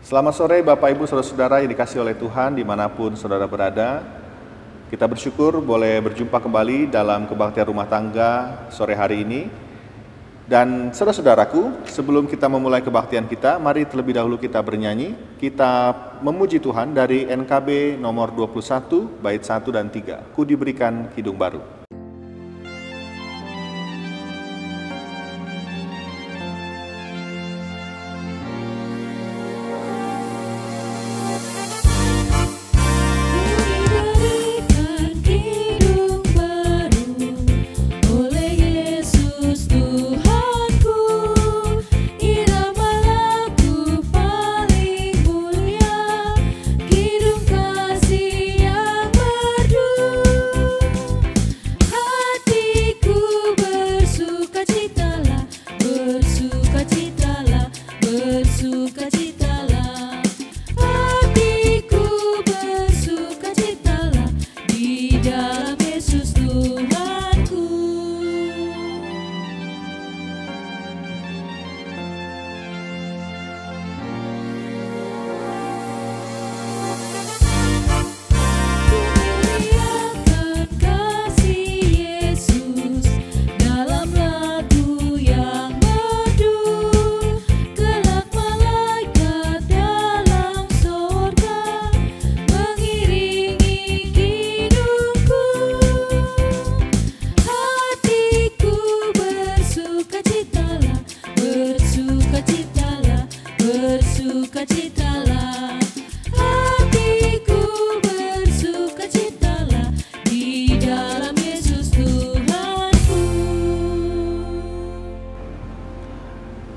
Selamat sore Bapak Ibu Saudara-saudara yang dikasihi oleh Tuhan dimanapun saudara berada. Kita bersyukur boleh berjumpa kembali dalam kebaktian rumah tangga sore hari ini. Dan saudara-saudaraku, sebelum kita memulai kebaktian kita, mari terlebih dahulu kita bernyanyi. Kita memuji Tuhan dari NKB nomor 21, bait 1 dan 3. Ku diberikan hidung baru.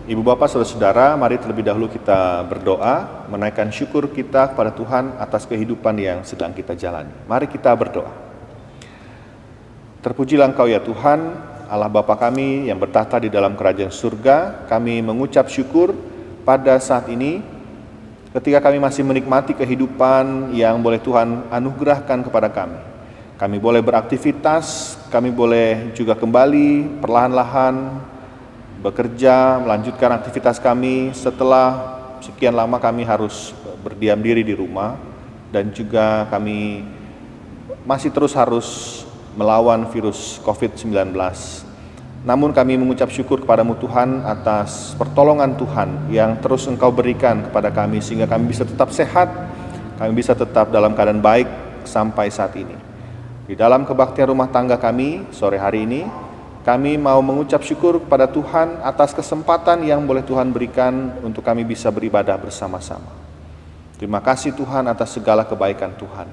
Ibu Bapak, Saudara-saudara, mari terlebih dahulu kita berdoa, menaikkan syukur kita kepada Tuhan atas kehidupan yang sedang kita jalani. Mari kita berdoa. Terpujilah Engkau ya Tuhan, Allah Bapa kami yang bertahta di dalam kerajaan surga. Kami mengucap syukur pada saat ini, ketika kami masih menikmati kehidupan yang boleh Tuhan anugerahkan kepada kami. Kami boleh beraktivitas, kami boleh juga kembali perlahan-lahan bekerja, melanjutkan aktivitas kami setelah sekian lama kami harus berdiam diri di rumah, dan juga kami masih terus harus melawan virus COVID-19. Namun kami mengucap syukur kepadamu Tuhan atas pertolongan Tuhan yang terus Engkau berikan kepada kami sehingga kami bisa tetap sehat, kami bisa tetap dalam keadaan baik sampai saat ini. Di dalam kebaktian rumah tangga kami sore hari ini, kami mau mengucap syukur kepada Tuhan atas kesempatan yang boleh Tuhan berikan untuk kami bisa beribadah bersama-sama. Terima kasih Tuhan atas segala kebaikan Tuhan.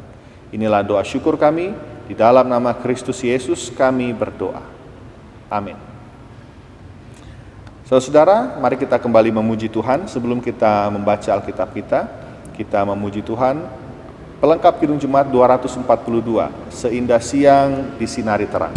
Inilah doa syukur kami, di dalam nama Kristus Yesus kami berdoa. Amin. Saudara-saudara, mari kita kembali memuji Tuhan. Sebelum kita membaca Alkitab kita memuji Tuhan. Pelengkap Kidung Jemaat 242, Seindah Siang Disinari Terang.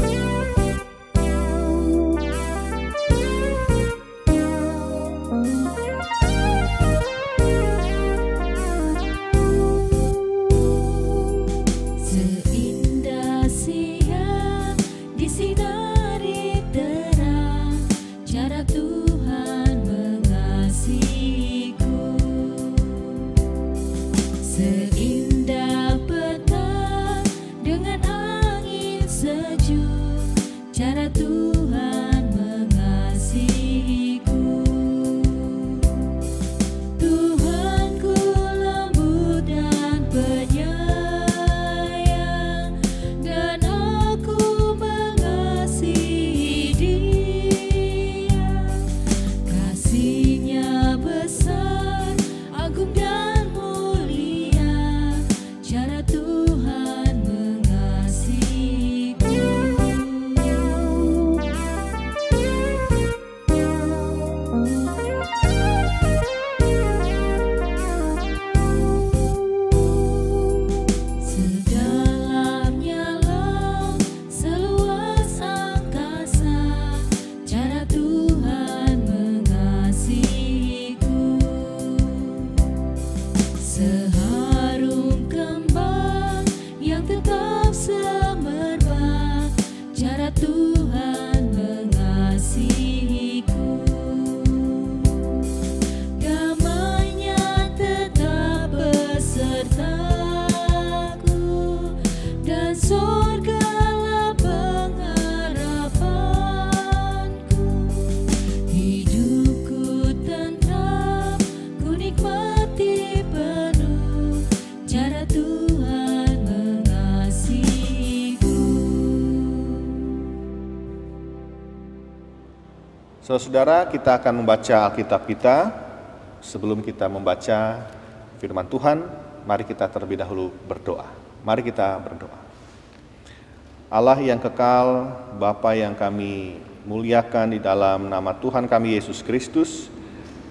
Saudara-saudara, kita akan membaca Alkitab kita. Sebelum kita membaca firman Tuhan, mari kita terlebih dahulu berdoa. Mari kita berdoa. Allah yang kekal, Bapa yang kami muliakan di dalam nama Tuhan kami Yesus Kristus,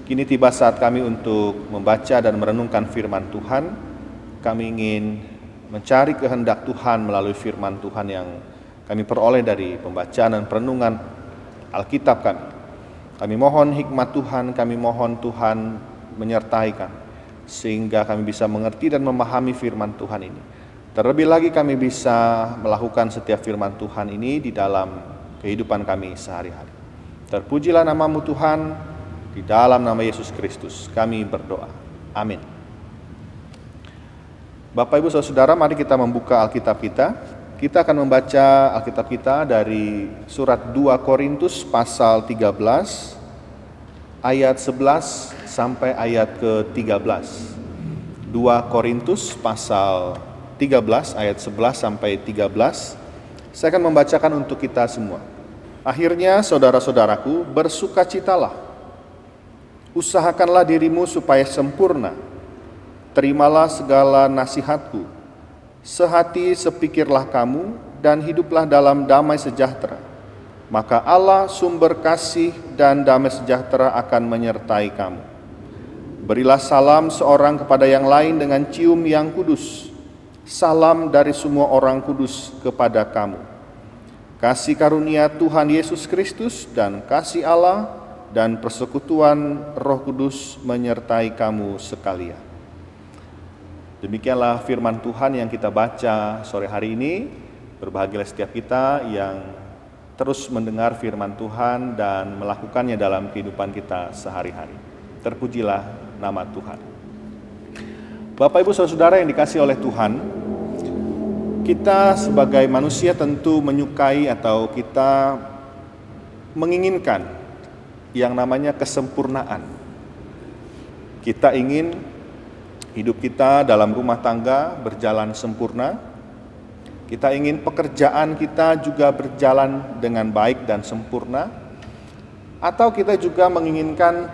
kini tiba saat kami untuk membaca dan merenungkan firman Tuhan. Kami ingin mencari kehendak Tuhan melalui firman Tuhan yang kami peroleh dari pembacaan dan perenungan Alkitab kami. Kami mohon hikmat Tuhan, kami mohon Tuhan menyertai kami, sehingga kami bisa mengerti dan memahami firman Tuhan ini. Terlebih lagi kami bisa melakukan setiap firman Tuhan ini di dalam kehidupan kami sehari-hari. Terpujilah nama-Mu Tuhan, di dalam nama Yesus Kristus kami berdoa. Amin. Bapak Ibu Saudara, mari kita membuka Alkitab kita. Kita akan membaca Alkitab kita dari surat 2 Korintus pasal 13 ayat 11 sampai ayat ke-13. 2 Korintus pasal 13 ayat 11 sampai 13. Saya akan membacakan untuk kita semua. Akhirnya saudara-saudaraku, bersukacitalah. Usahakanlah dirimu supaya sempurna. Terimalah segala nasihatku. Sehati sepikirlah kamu dan hiduplah dalam damai sejahtera. Maka Allah sumber kasih dan damai sejahtera akan menyertai kamu. Berilah salam seorang kepada yang lain dengan cium yang kudus. Salam dari semua orang kudus kepada kamu. Kasih karunia Tuhan Yesus Kristus dan kasih Allah dan persekutuan Roh Kudus menyertai kamu sekalian. Demikianlah firman Tuhan yang kita baca sore hari ini. Berbahagialah setiap kita yang terus mendengar firman Tuhan dan melakukannya dalam kehidupan kita sehari-hari. Terpujilah nama Tuhan. Bapak Ibu Saudara yang dikasihi oleh Tuhan, kita sebagai manusia tentu menyukai atau kita menginginkan yang namanya kesempurnaan. Kita ingin hidup kita dalam rumah tangga berjalan sempurna. Kita ingin pekerjaan kita juga berjalan dengan baik dan sempurna. Atau kita juga menginginkan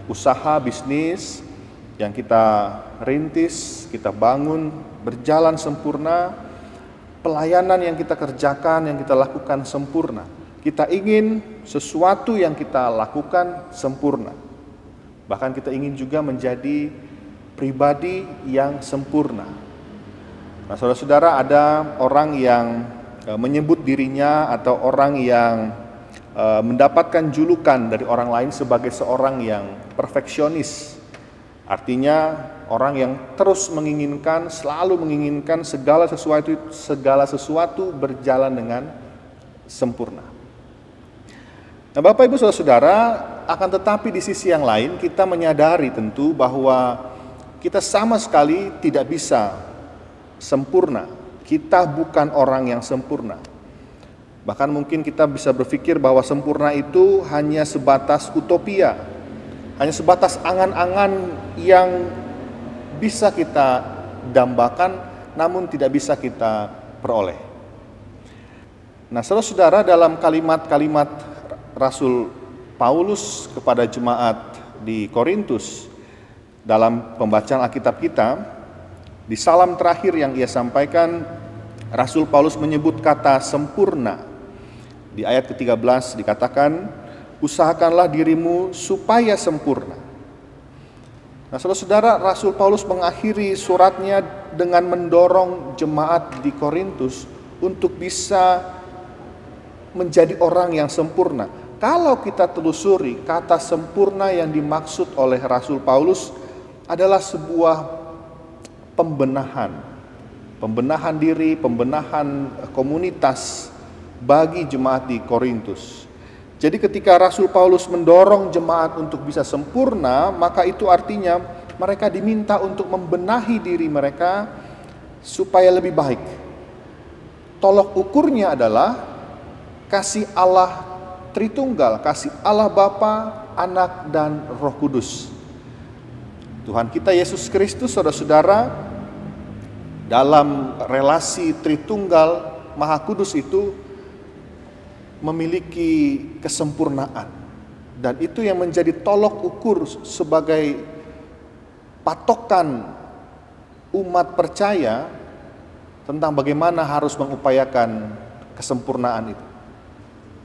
usaha bisnis yang kita rintis, kita bangun berjalan sempurna. Pelayanan yang kita kerjakan, yang kita lakukan sempurna. Kita ingin sesuatu yang kita lakukan sempurna. Bahkan kita ingin juga menjadi pribadi yang sempurna. Nah, saudara-saudara, ada orang yang menyebut dirinya atau orang yang mendapatkan julukan dari orang lain sebagai seorang yang perfeksionis. Artinya orang yang terus menginginkan, selalu menginginkan segala sesuatu berjalan dengan sempurna. Nah, Bapak Ibu Saudara-saudara, akan tetapi di sisi yang lain kita menyadari tentu bahwa kita sama sekali tidak bisa sempurna. Kita bukan orang yang sempurna. Bahkan mungkin kita bisa berpikir bahwa sempurna itu hanya sebatas utopia, hanya sebatas angan-angan yang bisa kita dambakan, namun tidak bisa kita peroleh. Nah, saudara-saudara, dalam kalimat-kalimat Rasul Paulus kepada jemaat di Korintus, dalam pembacaan Alkitab kita, di salam terakhir yang ia sampaikan, Rasul Paulus menyebut kata sempurna. Di ayat ke-13 dikatakan, usahakanlah dirimu supaya sempurna. Nah, saudara-saudara, Rasul Paulus mengakhiri suratnya dengan mendorong jemaat di Korintus untuk bisa menjadi orang yang sempurna. Kalau kita telusuri, kata sempurna yang dimaksud oleh Rasul Paulus adalah sebuah pembenahan diri, pembenahan komunitas bagi jemaat di Korintus. Jadi ketika Rasul Paulus mendorong jemaat untuk bisa sempurna, maka itu artinya mereka diminta untuk membenahi diri mereka supaya lebih baik. Tolok ukurnya adalah kasih Allah Tritunggal, kasih Allah Bapa, Anak, dan Roh Kudus. Tuhan kita Yesus Kristus, saudara-saudara, dalam relasi Tritunggal Maha Kudus itu memiliki kesempurnaan. Dan itu yang menjadi tolok ukur sebagai patokan umat percaya tentang bagaimana harus mengupayakan kesempurnaan itu.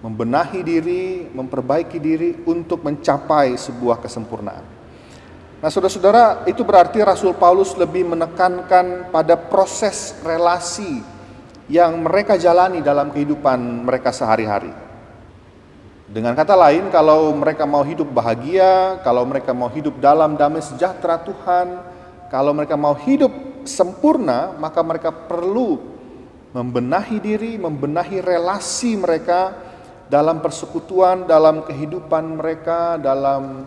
Membenahi diri, memperbaiki diri untuk mencapai sebuah kesempurnaan. Nah, saudara-saudara, itu berarti Rasul Paulus lebih menekankan pada proses relasi yang mereka jalani dalam kehidupan mereka sehari-hari. Dengan kata lain, kalau mereka mau hidup bahagia, kalau mereka mau hidup dalam damai sejahtera Tuhan, kalau mereka mau hidup sempurna, maka mereka perlu membenahi diri, membenahi relasi mereka dalam persekutuan, dalam kehidupan mereka, dalam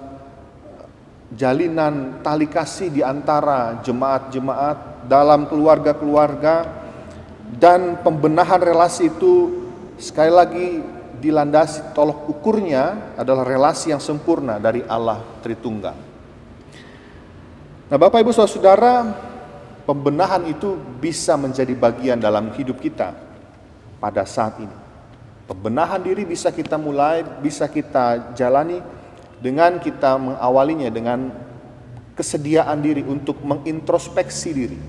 jalinan tali kasih di antara jemaat-jemaat, dalam keluarga-keluarga. Dan pembenahan relasi itu sekali lagi dilandasi, tolok ukurnya adalah relasi yang sempurna dari Allah Tritunggal. Nah, Bapak Ibu Saudara, pembenahan itu bisa menjadi bagian dalam hidup kita pada saat ini. Pembenahan diri bisa kita mulai, bisa kita jalani dengan kita mengawalinya dengan kesediaan diri untuk mengintrospeksi diri.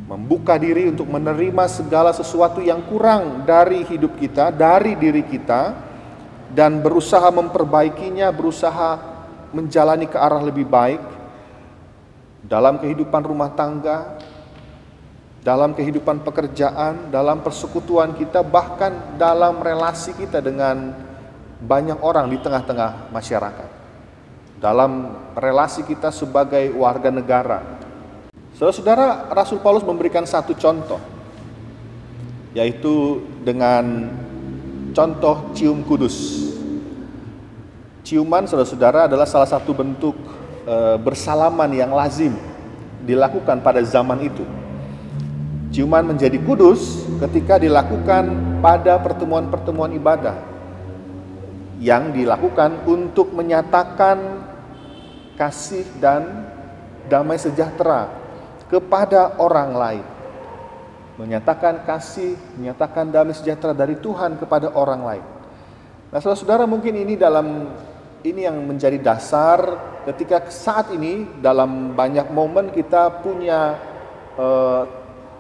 Membuka diri untuk menerima segala sesuatu yang kurang dari hidup kita, dari diri kita, dan berusaha memperbaikinya, berusaha menjalani ke arah lebih baik dalam kehidupan rumah tangga, dalam kehidupan pekerjaan, dalam persekutuan kita, bahkan dalam relasi kita dengan banyak orang di tengah-tengah masyarakat, dalam relasi kita sebagai warga negara. Saudara-saudara, Rasul Paulus memberikan satu contoh, yaitu dengan contoh cium kudus. Ciuman, saudara-saudara, adalah salah satu bentuk bersalaman yang lazim dilakukan pada zaman itu. Ciuman menjadi kudus ketika dilakukan pada pertemuan-pertemuan ibadah yang dilakukan untuk menyatakan kasih dan damai sejahtera kepada orang lain. Menyatakan kasih, menyatakan damai sejahtera dari Tuhan kepada orang lain. Nah, saudara-saudara, mungkin ini yang menjadi dasar ketika saat ini dalam banyak momen kita punya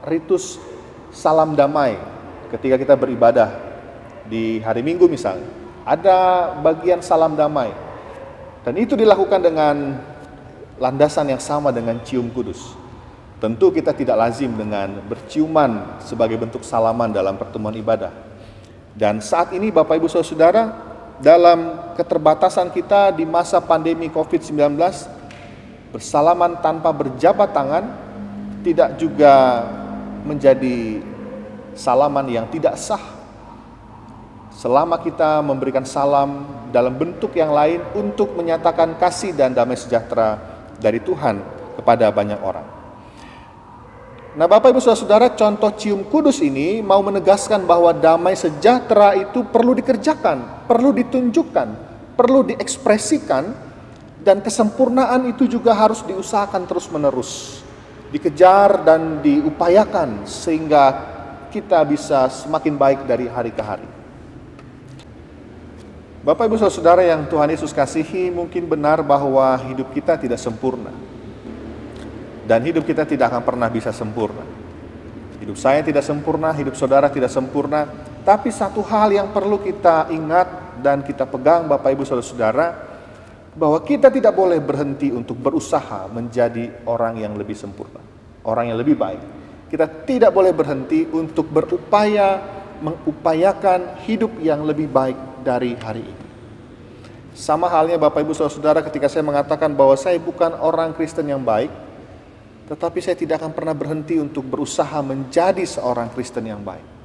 ritus salam damai ketika kita beribadah di hari Minggu misalnya. Ada bagian salam damai. Dan itu dilakukan dengan landasan yang sama dengan cium kudus. Tentu kita tidak lazim dengan berciuman sebagai bentuk salaman dalam pertemuan ibadah. Dan saat ini Bapak Ibu Saudara, dalam keterbatasan kita di masa pandemi COVID-19, bersalaman tanpa berjabat tangan tidak juga menjadi salaman yang tidak sah. Selama kita memberikan salam dalam bentuk yang lain untuk menyatakan kasih dan damai sejahtera dari Tuhan kepada banyak orang. Nah, Bapak Ibu Saudara, contoh cium kudus ini mau menegaskan bahwa damai sejahtera itu perlu dikerjakan, perlu ditunjukkan, perlu diekspresikan, dan kesempurnaan itu juga harus diusahakan terus-menerus, dikejar dan diupayakan sehingga kita bisa semakin baik dari hari ke hari. Bapak Ibu Saudara yang Tuhan Yesus kasihi, mungkin benar bahwa hidup kita tidak sempurna. Dan hidup kita tidak akan pernah bisa sempurna. Hidup saya tidak sempurna, hidup saudara tidak sempurna. Tapi satu hal yang perlu kita ingat dan kita pegang Bapak Ibu Saudara, bahwa kita tidak boleh berhenti untuk berusaha menjadi orang yang lebih sempurna, orang yang lebih baik. Kita tidak boleh berhenti untuk berupaya mengupayakan hidup yang lebih baik dari hari ini. Sama halnya Bapak Ibu Saudara, ketika saya mengatakan bahwa saya bukan orang Kristen yang baik, tetapi saya tidak akan pernah berhenti untuk berusaha menjadi seorang Kristen yang baik.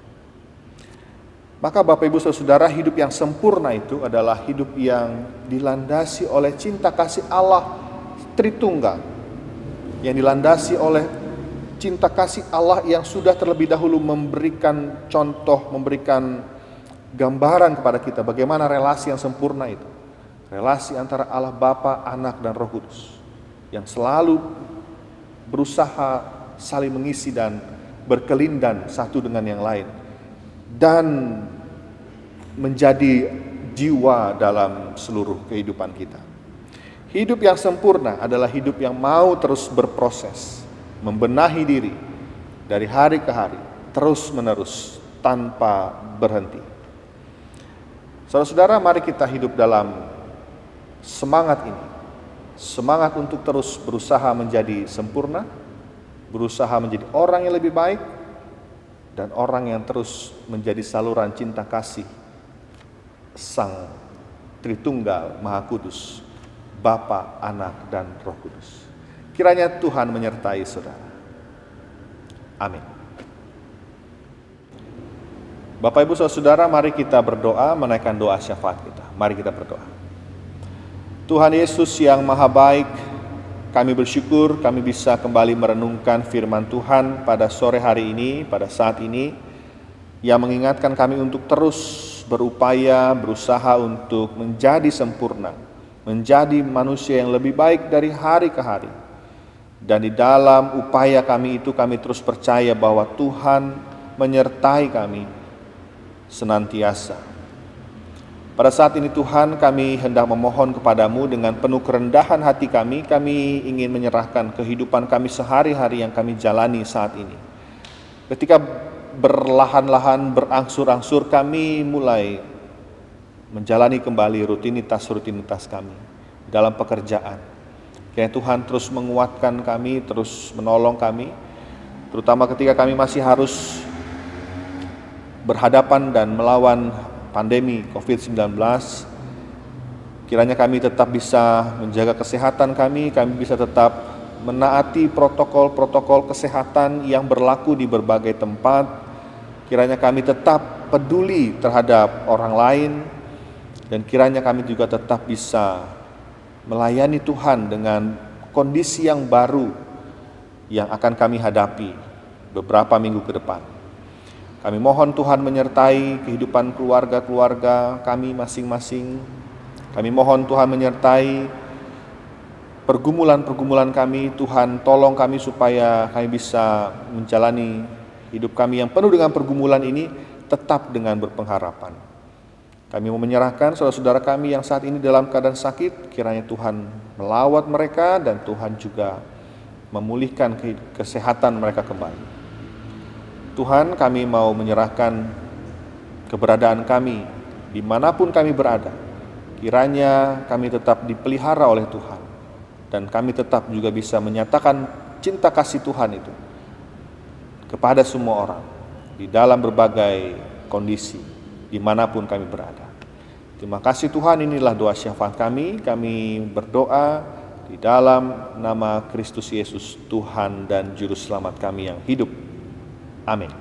Maka Bapak Ibu Saudara, hidup yang sempurna itu adalah hidup yang dilandasi oleh cinta kasih Allah Tritunggal, yang dilandasi oleh cinta kasih Allah yang sudah terlebih dahulu memberikan contoh, memberikan gambaran kepada kita bagaimana relasi yang sempurna itu. Relasi antara Allah Bapa, Anak, dan Roh Kudus yang selalu berusaha saling mengisi dan berkelindan satu dengan yang lain, dan menjadi jiwa dalam seluruh kehidupan kita. Hidup yang sempurna adalah hidup yang mau terus berproses, membenahi diri dari hari ke hari, terus-menerus, tanpa berhenti. Saudara-saudara, mari kita hidup dalam semangat ini. Semangat untuk terus berusaha menjadi sempurna, berusaha menjadi orang yang lebih baik, dan orang yang terus menjadi saluran cinta kasih Sang Tritunggal Maha Kudus, Bapa, Anak, dan Roh Kudus. Kiranya Tuhan menyertai saudara. Amin. Bapak, Ibu, saudara, mari kita berdoa, menaikkan doa syafaat kita. Mari kita berdoa. Tuhan Yesus yang Maha Baik, kami bersyukur kami bisa kembali merenungkan firman Tuhan pada sore hari ini, pada saat ini, yang mengingatkan kami untuk terus berupaya, berusaha untuk menjadi sempurna, menjadi manusia yang lebih baik dari hari ke hari. Dan di dalam upaya kami itu, kami terus percaya bahwa Tuhan menyertai kami senantiasa. Pada saat ini Tuhan, kami hendak memohon kepadamu dengan penuh kerendahan hati kami ingin menyerahkan kehidupan kami sehari-hari yang kami jalani saat ini. Ketika berlahan-lahan, berangsur-angsur kami mulai menjalani kembali rutinitas kami dalam pekerjaan. Kiranya Tuhan terus menguatkan kami, terus menolong kami, terutama ketika kami masih harus berhadapan dan melawan pandemi COVID-19. Kiranya kami tetap bisa menjaga kesehatan kami bisa tetap menaati protokol-protokol kesehatan yang berlaku di berbagai tempat. Kiranya kami tetap peduli terhadap orang lain, dan kiranya kami juga tetap bisa melayani Tuhan dengan kondisi yang baru yang akan kami hadapi beberapa minggu ke depan. Kami mohon Tuhan menyertai kehidupan keluarga-keluarga kami masing-masing. Kami mohon Tuhan menyertai pergumulan-pergumulan kami. Tuhan, tolong kami supaya kami bisa menjalani hidup kami yang penuh dengan pergumulan ini tetap dengan berpengharapan. Kami mau menyerahkan saudara-saudara kami yang saat ini dalam keadaan sakit. Kiranya Tuhan melawat mereka dan Tuhan juga memulihkan kesehatan mereka kembali. Tuhan, kami mau menyerahkan keberadaan kami dimanapun kami berada. Kiranya kami tetap dipelihara oleh Tuhan, dan kami tetap juga bisa menyatakan cinta kasih Tuhan itu kepada semua orang di dalam berbagai kondisi dimanapun kami berada. Terima kasih Tuhan, inilah doa syafaat kami. Kami berdoa di dalam nama Kristus Yesus, Tuhan dan Juru Selamat kami yang hidup. Amin.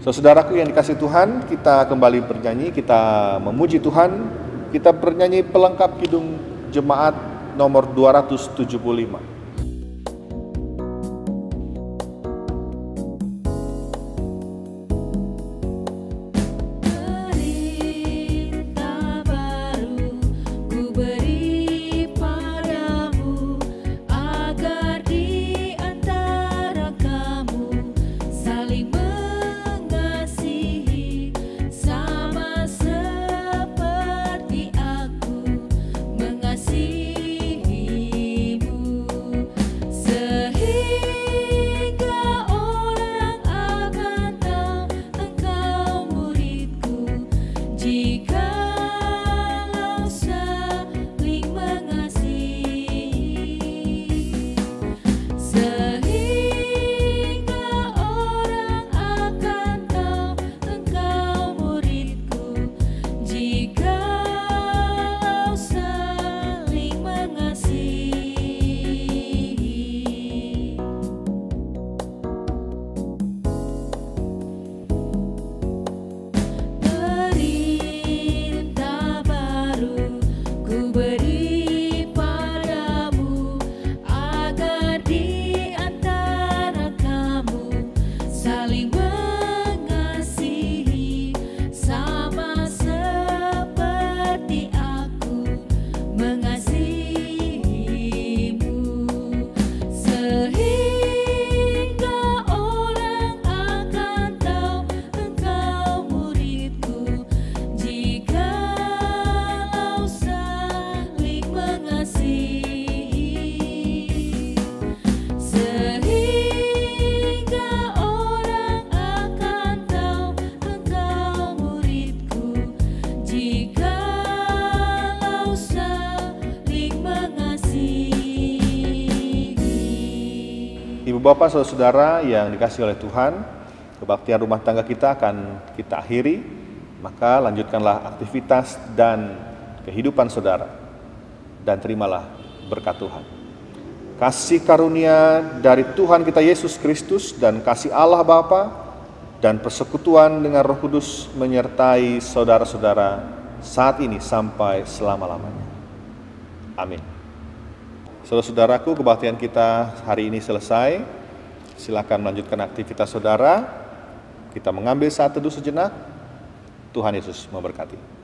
Saudaraku yang dikasihi Tuhan, kita kembali bernyanyi, kita memuji Tuhan. Kita bernyanyi pelengkap Kidung Jemaat nomor 275. Mengasihimu Bapak, saudara-saudara yang dikasihi oleh Tuhan, kebaktian rumah tangga kita akan kita akhiri, maka lanjutkanlah aktivitas dan kehidupan saudara, dan terimalah berkat Tuhan. Kasih karunia dari Tuhan kita Yesus Kristus dan kasih Allah Bapa dan persekutuan dengan Roh Kudus menyertai saudara-saudara saat ini sampai selama-lamanya. Amin. Saudara-saudaraku, kebaktian kita hari ini selesai. Silakan melanjutkan aktivitas saudara. Kita mengambil saat teduh sejenak. Tuhan Yesus memberkati.